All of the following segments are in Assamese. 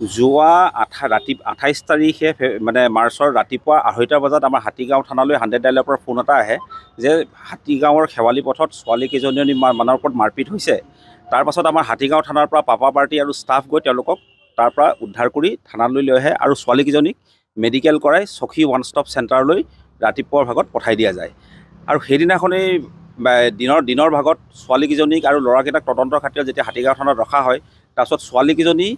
যোৱা 28 তাৰিখে মানে মাৰ্চৰ ৰাতিপুৱা 2:30 বজাত আমাৰ হাতীগাঁও থানালৈ 100 ডাইলৰ পৰা ফোন এটা আহে যে হাতীগাঁৱৰ শেৱালি পথত ছোৱালীকেইজনী মানৰ ওপৰত মাৰপিট হৈছে। তাৰ পাছত আমাৰ হাতীগাঁও থানাৰ পৰা পাপা পাৰ্টি আৰু ষ্টাফ গৈ তেওঁলোকক তাৰ পৰা উদ্ধাৰ কৰি থানালৈ লৈ আহে আৰু ছোৱালীকেইজনীক মেডিকেল কৰাই সখী ওৱান ষ্টপ চেণ্টাৰলৈ ৰাতিপুৱাৰ ভাগত পঠাই দিয়া যায়। আৰু সেইদিনাখনেই দিনৰ ভাগত ছোৱালীকেইজনীক আৰু ল'ৰাকেইটাক তদন্তৰ খাতিৰত যেতিয়া হাতীগাঁও থানাত ৰখা হয়, তাৰপিছত ছোৱালীকেইজনী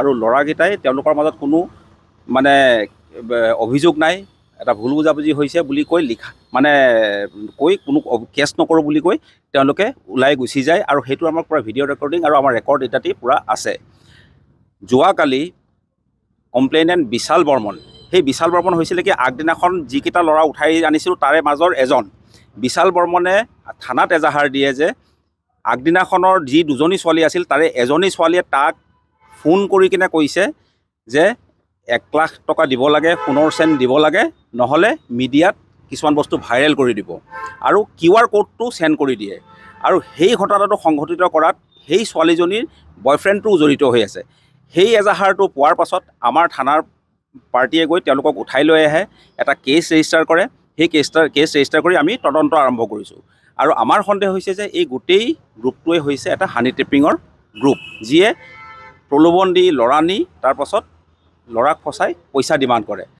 আৰু ল'ৰাকেইটাই তেওঁলোকৰ মাজত কোনো মানে অভিযোগ নাই, এটা ভুল বুজাবুজি হৈছে বুলি কৈ কোনো কেছ নকৰোঁ বুলি কৈ তেওঁলোকে ওলাই গুচি যায়। আৰু সেইটো আমাৰ পূৰা ভিডিঅ' ৰেকৰ্ডিং আৰু আমাৰ ৰেকৰ্ড ইত্যাদি পূৰা আছে। যোৱাকালি কমপ্লেইনেণ্ট বিশাল বৰ্মন, সেই বিশাল বৰ্মন হৈছিলে কি, আগদিনাখন যিকেইটা ল'ৰা উঠাই আনিছিলোঁ তাৰে মাজৰ এজন বিশাল বৰ্মনে থানাত এজাহাৰ দিয়ে যে আগদিনাখনৰ যি দুজনী ছোৱালী আছিল তাৰে এজনী ছোৱালীয়ে তাক ফোন কৰি কিনে কৈছে যে 1 লাখ টকা দিব লাগে, সোণৰ চেন দিব লাগে, নহ'লে মিডিয়াত কিছুমান বস্তু ভাইৰেল কৰি দিব আৰু QR কোডটো চেণ্ড কৰি দিয়ে। আৰু সেই ঘটনাটো সংঘটিত কৰাত সেই ছোৱালীজনীৰ বয়ফ্ৰেণ্ডটোও জড়িত হৈ আছে। সেই এজাহাৰটো পোৱাৰ পাছত আমাৰ থানাৰ পাৰ্টিয়ে গৈ তেওঁলোকক উঠাই লৈ আহে, এটা কেছ ৰেজিষ্টাৰ কৰে। সেই কেছ ৰেজিষ্টাৰ কৰি আমি তদন্ত আৰম্ভ কৰিছোঁ। আৰু আমাৰ সন্দেহ হৈছে যে এই গোটেই গ্ৰুপটোৱে হৈছে এটা হানি ট্ৰেপিঙৰ গ্ৰুপ, যিয়ে প্ৰলোভন দি ল'ৰা নি তাৰপাছত ল'ৰাক ফচাই পইচা ডিমাণ্ড কৰে।